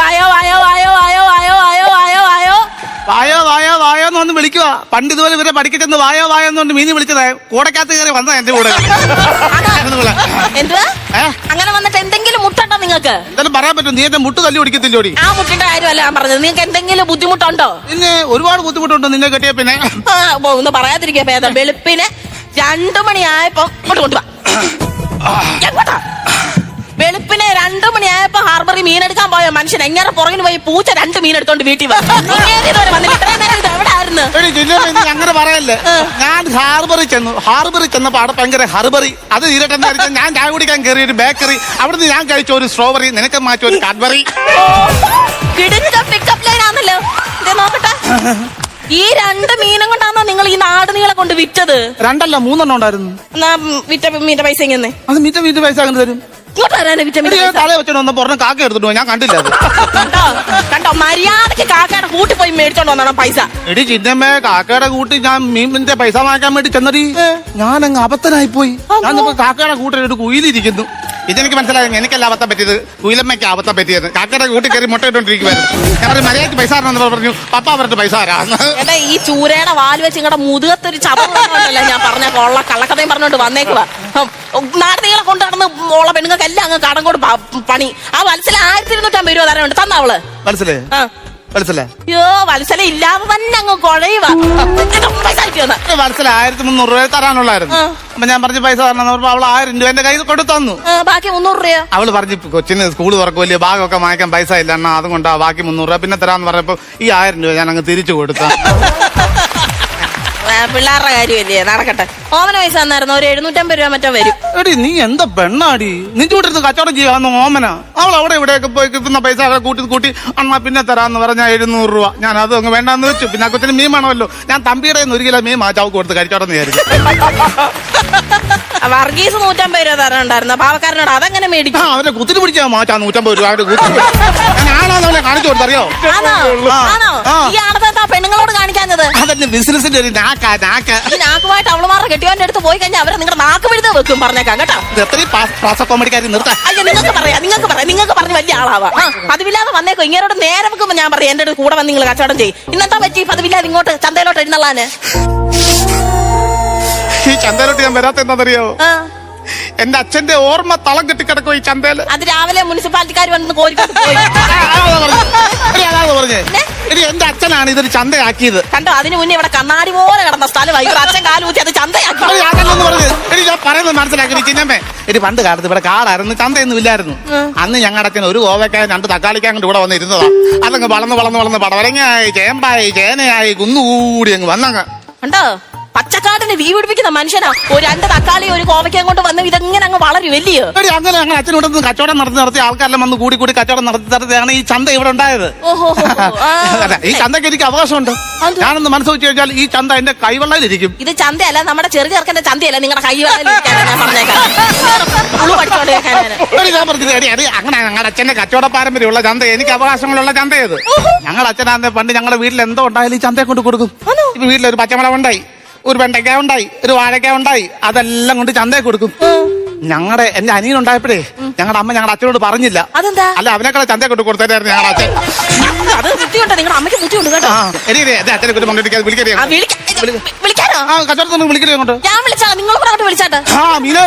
വായോ വായോ വായോ വായോ വായോ വായോ വായോ വായോ വായോ വായോ വായോ എന്ന് വന്ന് വിളിക്കുക. പണ്ട് ഇതുപോലെ ഇവരെ പഠിക്കച്ചെന്ന് വായോ വായോ എന്ന് കൊണ്ട് മീനി വിളിച്ചതാ. കൂടക്കകത്ത് കയറി വന്നതാ എന്റെ കൂടെ. എന്തുവാ അങ്ങനെ വന്നിട്ട് എന്തെങ്കിലും മുട്ടുണ്ടോ നിങ്ങൾക്ക്? എന്തായാലും പറയാൻ പറ്റും. നീ എന്റെ മുട്ട് തല്ലി ഓടിക്കത്തില്ലോടി. ആ മുട്ടിന്റെ കാര്യമല്ല ഞാൻ പറഞ്ഞത്. നിങ്ങൾക്ക് എന്തെങ്കിലും ബുദ്ധിമുട്ടുണ്ടോ? പിന്നെ ഒരുപാട് ബുദ്ധിമുട്ടുണ്ട് നിന്നെ കെട്ടിയ പിന്നെ. ഒന്ന് പറയാതിരിക്കാ ഭേദം. വെളുപ്പിന് 2 മണിയായപ്പോ ഇങ്ങോട്ട് കൊണ്ടുവാ. എങ്ങോട്ടാ? വെളുപ്പിനെ 2 മണിയായപ്പോ ഹാർബറിൽ മീനെടുക്കാൻ പോയ മനുഷ്യൻ എങ്ങനെ പുറകിന് പോയി പൂച്ച 2 മീൻ എടുത്തോണ്ട് വീട്ടിൽ എവിടെയായിരുന്നു? അങ്ങനെ പറയല്ലേ. ഞാൻ ഹാർബറിൽ ചെന്നപ്പോ അവിടെ ഭയങ്കര ഹർബറി. അത് തീരട്ടെന്ന് വിചാരിച്ചാൽ ഞാൻ ചായ കുടിക്കാൻ കയറിയ ഒരു ബേക്കറി. അവിടുന്ന് ഞാൻ കഴിച്ച ഒരു സ്ട്രോബെറി, നിനക്ക് മാറ്റി ഒരു കാഡ്ബറി. പിക്കപ്പ് ലൈൻ ആണല്ലോ. നോക്കട്ടെ, ഈ 2 മീനും കൊണ്ടാണോ നിങ്ങൾ ഈ നാടുനീളെ കൊണ്ട് വിറ്റത്? 2 അല്ല 3 ഉണ്ടായിരുന്നു. വിറ്റ മീന്റെ പൈസ എങ്ങനെ? അത് മീറ്റ പൈസ അങ്ങനെ തരും. തല വെച്ചോണ്ട് വന്നപ്പോ പറഞ്ഞ കാക്ക എടുത്തിട്ട് ഞാൻ കണ്ടില്ല. അത് കണ്ടോ മര്യാദക്ക് കാക്കയുടെ കൂട്ടി പോയി മേടിച്ചോണ്ട് വന്നോ പൈസ. എടി ചിന്നമ്മേ, കാക്കയുടെ കൂട്ടി ഞാൻ മീനിന്റെ പൈസ വാങ്ങിക്കാൻ വേണ്ടി ചെന്നടി. ഞാൻ അങ്ങ് അബദ്ധനായി പോയി. ഞാൻ കാക്കയുടെ കൂട്ടിൽ ഒരു കുയിലിരിക്കുന്നു. ഇതെനിക്ക് മനസ്സിലായി. എനിക്കല്ല അബദ്ധം പറ്റിയത്, കുയിലമ്മയ്ക്ക് അബദ്ധം പറ്റിയത്. കാക്കയുടെ കൂട്ടി കയറി മുട്ട ഇട്ടോണ്ടിരിക്കുവായിരുന്നു. ഞാൻ മര്യാദക്ക് പൈസ പറഞ്ഞു. പപ്പ പറഞ്ഞിട്ട് പൈസ ആരാന്ന്. എടാ ഈ ചൂരയുടെ വാല് വെച്ച് നിങ്ങളുടെ മുതുകത്തൊരു ചതല്ല ഞാൻ പറഞ്ഞ കൊള്ള കള്ളക്കഥയും പറഞ്ഞോണ്ട് വന്നേക്കുവാ. നാടുനീളെ കൊണ്ട് നടന്ന് ഉള്ള പെണ്ണുങ്ങൾക്ക് എല്ലാം അങ്ങ് കടം കൊണ്ട് പണി. ആ വത്സല 1250 രൂപ തരാനുണ്ട്. തന്നവള് മനസ്സിലായി. അയ്യോ വത്സല ഇല്ലാതെ തന്നെ അങ്ങ് കുഴയുവാ. വത്സല 1300 രൂപ തരാനുള്ളായിരുന്നു. അപ്പൊ ഞാൻ പറഞ്ഞ പൈസ തരണം. അവൾ 1000 രൂപ എന്റെ കയ്യിൽ കൊടുത്തു തന്നു. ബാക്കി 300 രൂപ അവള് പറഞ്ഞു കൊച്ചിന് സ്കൂൾ തുറക്കും, വലിയ ഭാഗമൊക്കെ വാങ്ങിക്കാൻ പൈസ ഇല്ല എന്നാ, അതുകൊണ്ടാ ബാക്കി 300 രൂപ പിന്നെ തരാന്ന് പറഞ്ഞപ്പോ ഈ 1000 രൂപ ഞാൻ അങ്ങ് തിരിച്ചു കൊടുത്ത. പിള്ളേരുടെ കാര്യമല്ലേ, നടക്കട്ടെ. ഓമന പൈസ തന്നായിരുന്നു. ഒരു 750 രൂപ മറ്റോ വരും. എടി നീ എന്താ പെണ്ണാടി, നിന്റെ കൂടെ ഇരുന്ന് കച്ചവടം ചെയ്യാന്ന് ഓമന. അവൾ അവിടെ ഇവിടെയൊക്കെ പോയി കിട്ടുന്ന പൈസ കൂട്ടി അണ്ണാ പിന്നെ തരാന്ന് പറഞ്ഞാൽ 700 രൂപ. ഞാൻ അത് അങ്ങ് വേണ്ടാന്ന് വെച്ചു. പിന്നെ കൊച്ചിന് മീൻ വേണമല്ലോ. ഞാൻ തമ്പിയുടെ 1 കിലോ മീൻ ചാവക്ക് കൊടുത്ത് കഴിച്ചോടെന്ന് വിചാരിച്ചു. വർഗീസ് 150 രൂപ തരാനുണ്ടായിരുന്നു പാവക്കാരനോട്. അതെങ്ങനെ മേടിക്കും? അവരെ കുത്തിരി പിടിച്ചാൽ മാറ്റാ 150 രൂപ. ഞാനാണ് അവനെ കാണിച്ചു കൊടുത്തറിയോ? ഈ ആണത്തെ പെണ്ണുങ്ങളോട് കാണിക്കാഞ്ഞത് അതന്നെ ബിസിനസിന്റെ ഒരു നാക്കുമായിട്ട് അവളുമാരുടെ കെട്ടിയോന്റെ അടുത്ത് പോയി കഴിഞ്ഞാൽ അവരെ നിങ്ങളുടെ നാക്ക് പിഴുത വെക്കും. പറഞ്ഞേക്കാം കേട്ടോ. കോമഡിക്കാരി നിർത്താം. അയ്യോ നിങ്ങൾക്ക് പറഞ്ഞ് വലിയ ആളാവാ. പതിവില്ലാതെ വന്നേക്കോ. ഇങ്ങനോട് നേരെ വെക്കുമ്പോ ഞാൻ പറയാം എന്റെ കൂടെ വന്ന് നിങ്ങൾ കച്ചവടം ചെയ്യും. ഇന്നത്തെ പറ്റി പതിവില്ലാതെ ഇങ്ങോട്ട് ചന്തയിലോട്ട് എഴുന്നള്ളാന്. ഈ ചന്തയിലോട്ട് ഞാൻ വരാത്ത എന്താണെന്നറിയോ? എന്റെ അച്ഛന്റെ ഓർമ്മ തളം കെട്ടിക്കിടക്കും ഈ ചന്തയില്. അത് രാവിലെ മുനിസിപ്പാലിറ്റിക്കാർ വന്ന് കോരിക്കോട്ട് പോയി. പറഞ്ഞേ എന്റെ അച്ഛനാണ് ഇതൊരു ചന്തയാക്കിയത്. കണ്ടോ, അതിന് മുന്നേ ഇവിടെ കണ്ണാടി പോലെ കിടന്ന സ്ഥലമായി അച്ഛൻ കാലൂത്തി അത് ചന്തയാക്കി. ഞാൻ പറയുന്നത് മനസ്സിലാക്കി ചിന്നമ്മേ. പണ്ട് കാലത്ത് ഇവിടെ കാടായിരുന്നു, ചന്തയൊന്നും ഇല്ലായിരുന്നു. അന്ന് ഞങ്ങളുടെ അച്ഛൻ ഒരു കോവയ്ക്കായും 2 തക്കാളിക്കായും കൊണ്ട് ഇവിടെ വന്നിരുന്നതാ. അതങ്ങ് വളർന്ന് പടവലങ്ങയായി, ചേമ്പായി, ചേനയായി, കുന്നുകൂടി അങ്ങ് വന്നങ്ങ്. കണ്ടോ, പച്ചക്കാട്ടിന് വീ പിടിപ്പിക്കുന്ന മനുഷ്യനാ. ഒരു 2 തക്കാളി ഒരു കോവയ്ക്കാൻ കൊണ്ട് വന്ന് ഇതെങ്ങനെ അങ്ങ് വളരും വലിയ. അങ്ങനെ അങ്ങനെ അച്ഛനോട് കച്ചവടം നടത്തി ആൾക്കാരെല്ലാം വന്ന് കൂടി കച്ചവടം നടത്തിയാണ് ഈ ചന്ത ഇവിടെ ഉണ്ടായത്. ഈ ചന്തയ്ക്ക് എനിക്ക് അവകാശമുണ്ട്. ഞാനൊന്ന് മനസ്സ് വെച്ച് കഴിഞ്ഞാൽ ഈ ചന്ത എന്റെ കൈവെള്ളയിലിരിക്കും. ഇത് ചന്തയല്ല, നമ്മുടെ ചെറിയ ചെറുക്കന്റെ ചന്തയല്ല, നിങ്ങളുടെ കൈവെള്ളയിൽ. ഞാൻ പറഞ്ഞത് അങ്ങനെ ഞങ്ങളുടെ അച്ഛന്റെ കച്ചവട പാരമ്പര്യമുള്ള ചന്ത, എനിക്ക് അവകാശങ്ങളുള്ള ചന്തയത്. ഞങ്ങളുടെ അച്ഛനാന്ന് പണ്ട് ഞങ്ങളുടെ വീട്ടിൽ എന്തോ ഉണ്ടായാലും ഈ ചന്തയെ കൊണ്ട് കൊടുക്കും. വീട്ടിലൊരു പച്ചമുളക് ഉണ്ടായി, ഒരു വെണ്ടയ്ക്ക ഉണ്ടായി, ഒരു വാഴയ്ക്ക ഉണ്ടായി, അതെല്ലാം കൊണ്ട് ചന്തയെ കൊടുക്കും. എന്റെ അനിയൻ ഉണ്ടായപ്പോഴേ ഞങ്ങളുടെ അമ്മ ഞങ്ങളുടെ അച്ഛനോട് പറഞ്ഞില്ല. അല്ല അവനേക്കാളെ ചന്തയെ കൊണ്ട് കൊടുത്തായിരുന്നു ഞങ്ങളുടെ അച്ഛൻ. നിങ്ങളുടെ അമ്മയ്ക്ക് ബുദ്ധിയുണ്ട് കേട്ടോ. അച്ഛനെ കൊണ്ട് വിളിക്കാനോ കച്ചവടത്തൊന്നും വിളിക്കരുത് അങ്ങോട്ട്. ഞാൻ വിളിച്ചാ നിങ്ങൾ വിളിച്ചാട്ടെ. മീല